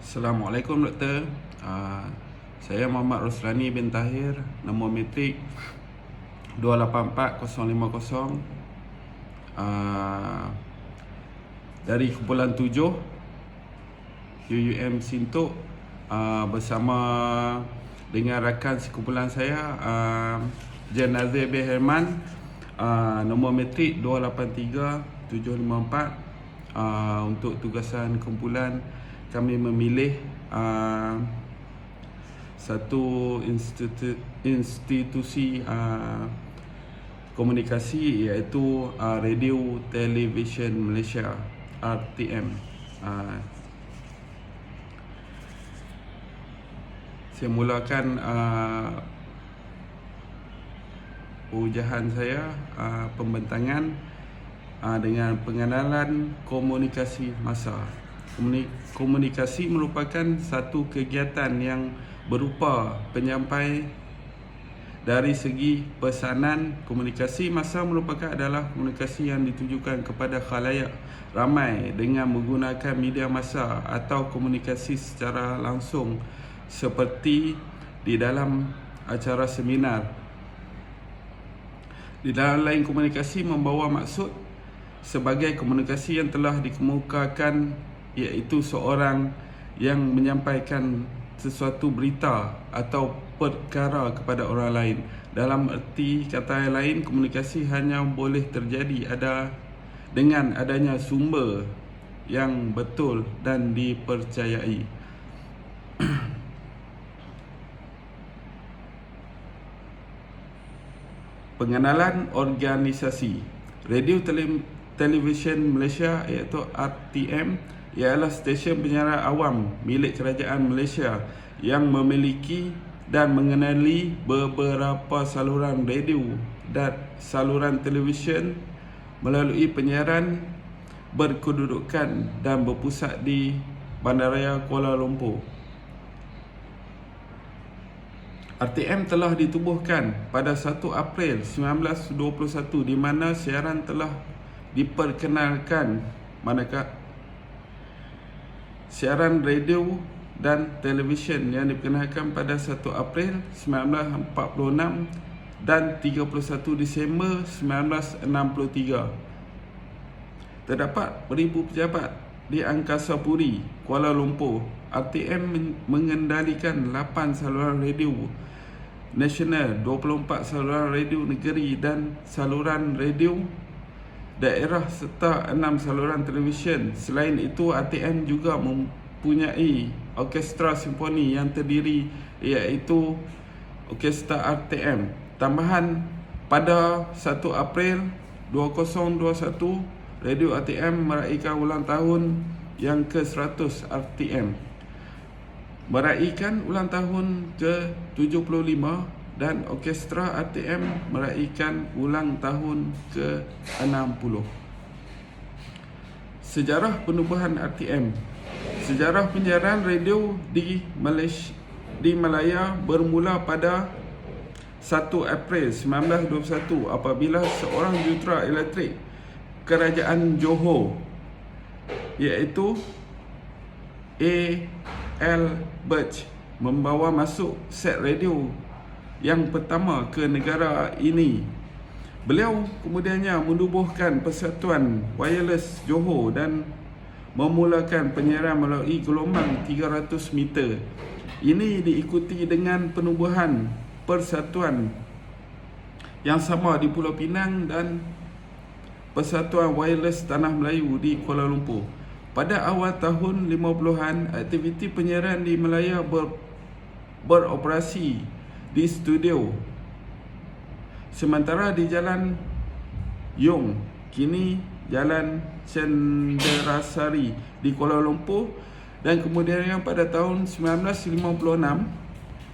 Assalamualaikum Doktor. Saya Muhammad Roslani bin Tahir, nombor matrik 284050, dari kumpulan 7 UUM Sintok, bersama dengan rakan sekumpulan saya, Jan Nazir bin Herman, nombor matrik 283754. Untuk tugasan kumpulan, kami memilih satu institusi komunikasi, iaitu Radio Television Malaysia, RTM. Saya mulakan ujahan saya, pembentangan dengan pengenalan komunikasi massa. Komunikasi merupakan satu kegiatan yang berupa penyampai dari segi pesanan. Komunikasi massa merupakan adalah komunikasi yang ditujukan kepada khalayak ramai dengan menggunakan media massa atau komunikasi secara langsung, seperti di dalam acara seminar. Di dalam lain, komunikasi membawa maksud sebagai komunikasi yang telah dikemukakan, iaitu seorang yang menyampaikan sesuatu berita atau perkara kepada orang lain. Dalam erti kata lain, komunikasi hanya boleh terjadi dengan adanya sumber yang betul dan dipercayai. Pengenalan organisasi. Radio Television Malaysia, iaitu RTM, ialah stesen penyiaran awam milik Kerajaan Malaysia yang memiliki dan mengenali beberapa saluran radio dan saluran televisyen melalui penyiaran berkedudukan dan berpusat di Bandaraya Kuala Lumpur. RTM telah ditubuhkan pada 1 April 1921, di mana siaran telah diperkenalkan, manakala siaran radio dan televisyen yang diperkenalkan pada 1 April 1946 dan 31 Disember 1963. Terdapat beribu pejabat di Angkasa Puri, Kuala Lumpur. RTM mengendalikan 8 saluran radio nasional, 24 saluran radio negeri dan saluran radio daerah serta 6 saluran televisyen. Selain itu, RTM juga mempunyai orkestra simfoni yang terdiri, iaitu Orkestra RTM. Tambahan, pada 1 April 2021, Radio RTM meraihkan ulang tahun yang ke-100. RTM meraihkan ulang tahun ke-75 dan Orkestra RTM meraihkan ulang tahun ke-60. Sejarah penubuhan RTM. Sejarah penyiaran radio di Malaya bermula pada 1 April 1921 apabila seorang jurutera elektrik Kerajaan Johor, iaitu A.L. Birch, membawa masuk set radio yang pertama ke negara ini. Beliau kemudiannya menubuhkan Persatuan Wireless Johor dan memulakan penyiaran melalui gelombang 300 meter. Ini diikuti dengan penubuhan persatuan yang sama di Pulau Pinang dan Persatuan Wireless Tanah Melayu di Kuala Lumpur. Pada awal tahun 50-an, aktiviti penyiaran di Malaya beroperasi di studio sementara di Jalan Yong, kini Jalan Cenderasari di Kuala Lumpur, dan kemudian pada tahun 1956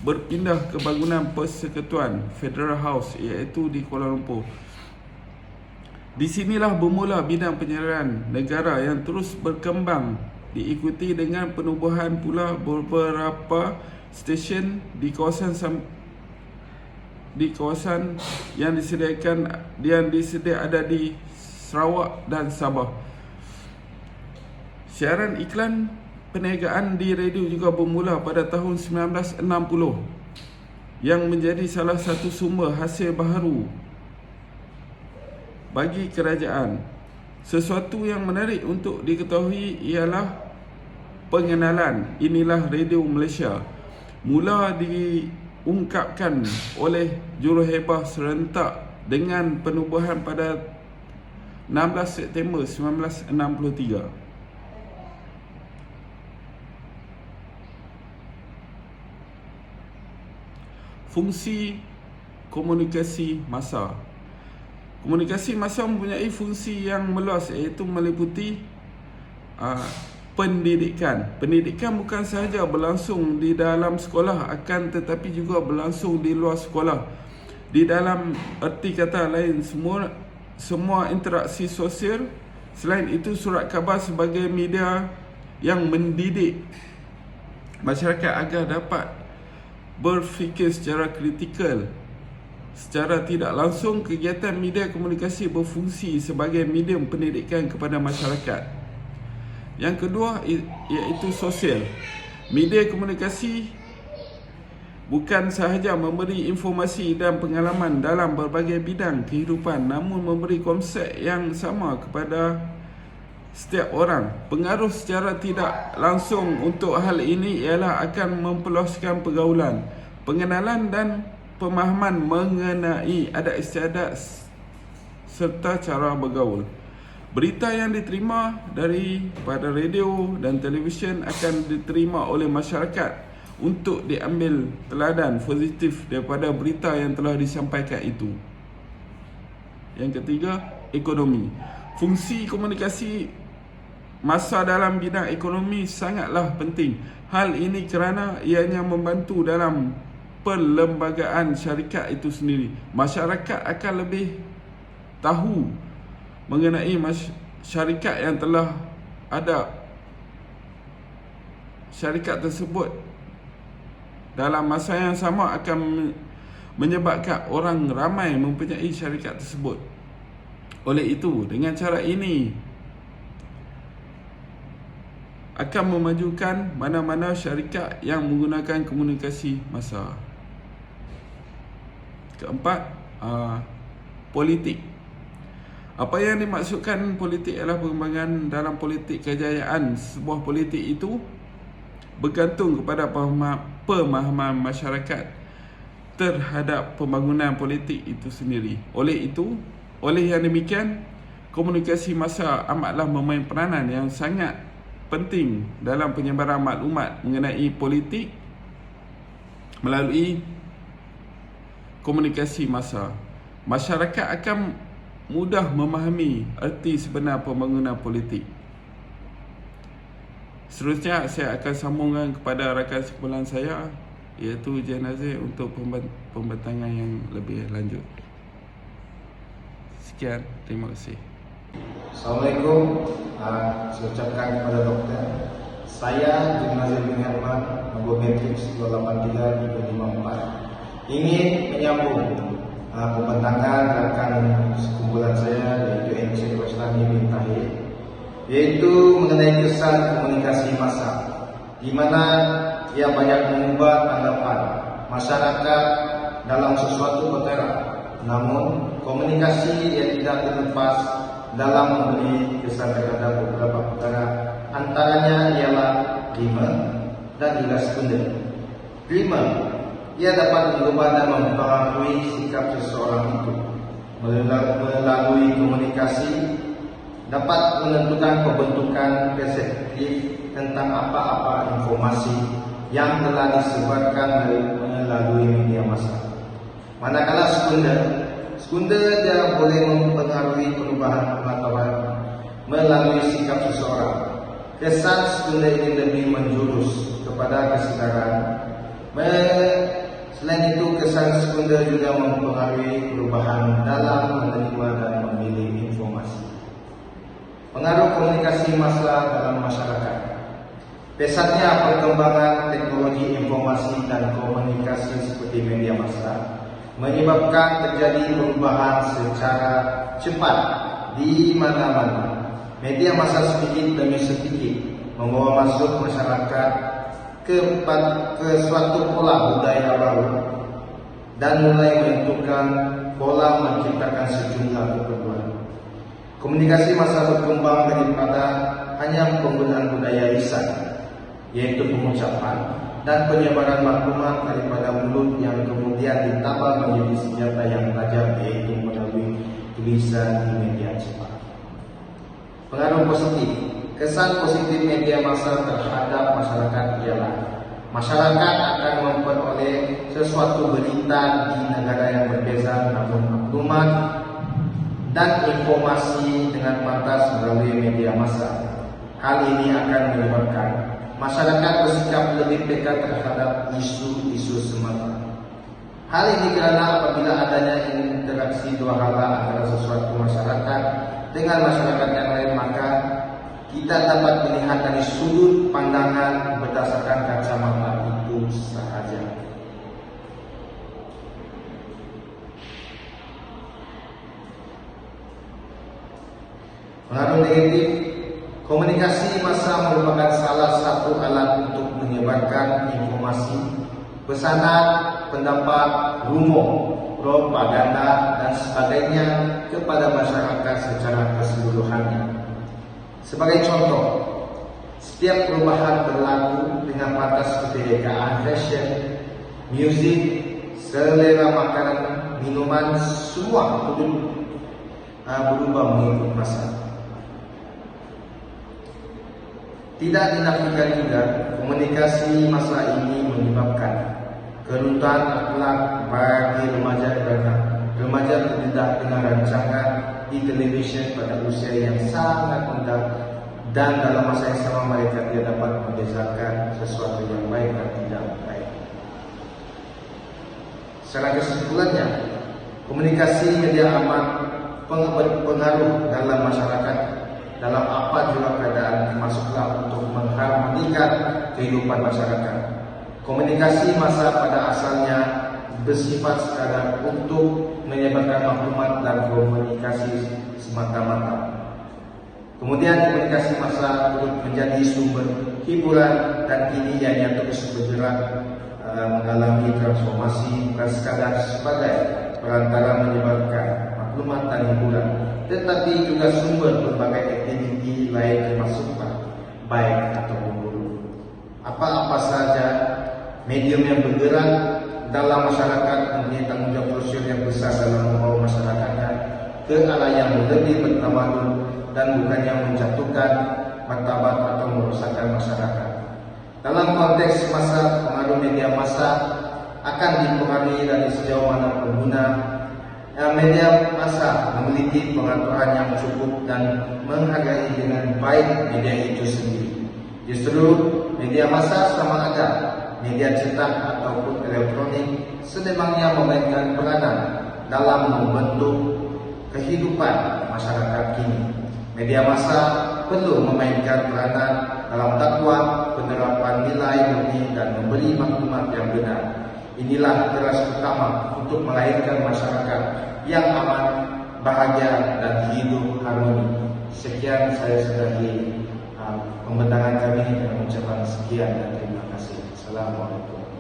berpindah ke bangunan Persekutuan Federal House, iaitu di Kuala Lumpur. Di sinilah bermula bidang penyiaran negara yang terus berkembang, diikuti dengan penubuhan pula beberapa stesen di kawasan yang disediakan ada di Sarawak dan Sabah. Siaran iklan perniagaan di radio juga bermula pada tahun 1960 yang menjadi salah satu sumber hasil baharu bagi kerajaan. Sesuatu yang menarik untuk diketahui ialah pengenalan inilah radio Malaysia mula diungkapkan oleh Juruhebah serentak dengan penubuhan pada 16 September 1963. Fungsi komunikasi massa. Komunikasi massa mempunyai fungsi yang meluas, iaitu meliputi pendidikan. Pendidikan bukan sahaja berlangsung di dalam sekolah, akan tetapi juga berlangsung di luar sekolah. Di dalam erti kata lain, semua interaksi sosial. Selain itu, surat khabar sebagai media yang mendidik masyarakat agar dapat berfikir secara kritikal. Secara tidak langsung, kegiatan media komunikasi berfungsi sebagai medium pendidikan kepada masyarakat. Yang kedua iaitu sosial. Media komunikasi bukan sahaja memberi informasi dan pengalaman dalam berbagai bidang kehidupan, namun memberi konsep yang sama kepada setiap orang. Pengaruh secara tidak langsung untuk hal ini ialah akan memperluaskan pergaulan, pengenalan dan pemahaman mengenai adat istiadat serta cara bergaul. Berita yang diterima daripada radio dan televisyen akan diterima oleh masyarakat untuk diambil teladan positif daripada berita yang telah disampaikan itu. Yang ketiga, ekonomi. Fungsi komunikasi massa dalam bidang ekonomi sangatlah penting. Hal ini kerana ianya membantu dalam perlembagaan syarikat itu sendiri. Masyarakat akan lebih tahu mengenai syarikat yang telah ada. Syarikat tersebut dalam masa yang sama akan menyebabkan orang ramai mempunyai syarikat tersebut. Oleh itu, dengan cara ini akan memajukan mana-mana syarikat yang menggunakan komunikasi massa. Keempat, politik. Apa yang dimaksudkan politik adalah perkembangan dalam politik. Kejayaan sebuah politik itu bergantung kepada pemahaman masyarakat terhadap pembangunan politik itu sendiri. Oleh yang demikian, komunikasi massa amatlah memain peranan yang sangat penting dalam penyebaran maklumat mengenai politik melalui komunikasi massa. Masyarakat akan mudah memahami erti sebenar pembangunan politik. Seterusnya saya akan sambungkan kepada rakan sekumpulan saya, iaitu Encik Nazir, untuk pembentangan yang lebih lanjut. Sekian, terima kasih. Assalamualaikum. Saya ucapkan kepada doktor, saya Encik Nazir bin Herman, nombor matriks 283-354, ingin menyambung pembentangan rakan sekumpulan saya, yaitu Encik Roslani bin Tahir, yaitu mengenai kesan komunikasi massa, di mana ia banyak mengubah tanggapan masyarakat dalam sesuatu perkara. Namun komunikasi yang tidak terlepas dalam memberi kesan terhadap beberapa perkara, antaranya ialah 5 dan juga sekunder. 5, ia dapat mengubah dan mempengaruhi sikap seseorang itu. Melalui komunikasi dapat menentukan pembentukan persepsi tentang apa-apa informasi yang telah disebarkan melalui media massa. Manakala sekunder dia boleh mempengaruhi perubahan pengetahuan melalui sikap seseorang. Kesan sekunder ini lebih menjurus kepada kesedaran. Selain itu, kesan sekunder juga mempengaruhi perubahan dalam menerima dan memilih informasi. Pengaruh komunikasi massa dalam masyarakat. Pesatnya perkembangan teknologi informasi dan komunikasi seperti media massa menyebabkan terjadi perubahan secara cepat di mana-mana. Media massa sedikit demi sedikit membawa masuk masyarakat ke suatu pola budaya baru dan mulai menentukan pola menciptakan sejumlah keperluan. Komunikasi massa berkembang daripada hanya penggunaan budaya lisan, yaitu pengucapan dan penyebaran maklumat daripada mulut yang kemudian ditambah menjadi senjata yang tajam, yaitu melalui tulisan di media cepat. Pengaruh positif. Kesan positif media massa terhadap masyarakat ialah masyarakat akan memperoleh sesuatu berita di negara yang berbeza, namun maklumat dan informasi dengan pantas melalui media massa. Hal ini akan menyebabkan masyarakat bersikap lebih peka terhadap isu-isu semata. Hal ini kerana apabila adanya interaksi dua hala antara sesuatu masyarakat dengan masyarakat yang lain, maka kita dapat melihat dari sudut pandangan berdasarkan kacamata itu sahaja. Pengaruh negatif. Komunikasi massa merupakan salah satu alat untuk menyebarkan informasi, pesanan, pendapat, rumor, propaganda dan sebagainya kepada masyarakat secara keseluruhannya. Sebagai contoh, setiap perubahan berlaku dengan batas kebinekaan fashion, musik, selera makanan, minuman, semua berubah mengikut masa. Tidak dinafikan juga, komunikasi massa ini menyebabkan kerutan akhlak bagi remaja kerana remaja terdedah dengan rancangan di televisyen pada usia yang sangat muda, dan dalam masa yang sama mereka tidak dapat membezakan sesuatu yang baik dan tidak baik. Secara kesimpulannya, komunikasi media amat berpengaruh dalam masyarakat dalam apa juga keadaan, termasuklah untuk mengharmonikan kehidupan masyarakat. Komunikasi massa pada asalnya bersifat sekadar untuk menyebarkan maklumat dan komunikasi semata-mata. Kemudian komunikasi massa turut menjadi sumber hiburan dan kini ianya terus bergerak mengalami transformasi bukan sekadar sebagai perantara menyebarkan maklumat dan hiburan, tetapi juga sumber berbagai aktiviti lain termasuklah baik ataupun buruk. Apa-apa saja medium yang bergerak dalam masyarakat mempunyai tanggungjawab sosial yang besar dalam membawa masyarakatnya ke arah yang lebih bertamadun dan bukan yang menjatuhkan martabat atau merosakkan masyarakat. Dalam konteks masa, pengaruh media massa akan dipengaruhi dari sejauh mana pengguna media massa memiliki pengaturan yang cukup dan menghargai dengan baik media itu sendiri. Justru media massa sama ada media cetak ataupun elektronik sedemangnya memainkan peranan dalam membentuk kehidupan masyarakat kini. Media massa perlu memainkan peranan dalam dakwah, penerapan nilai murni dan memberi maklumat yang benar. Inilah teras utama untuk melahirkan masyarakat yang aman, bahagia dan hidup harmoni. Sekian saya sudahi pembentangan kami dengan ucapan sekian dan terima kasih. Assalamualaikum.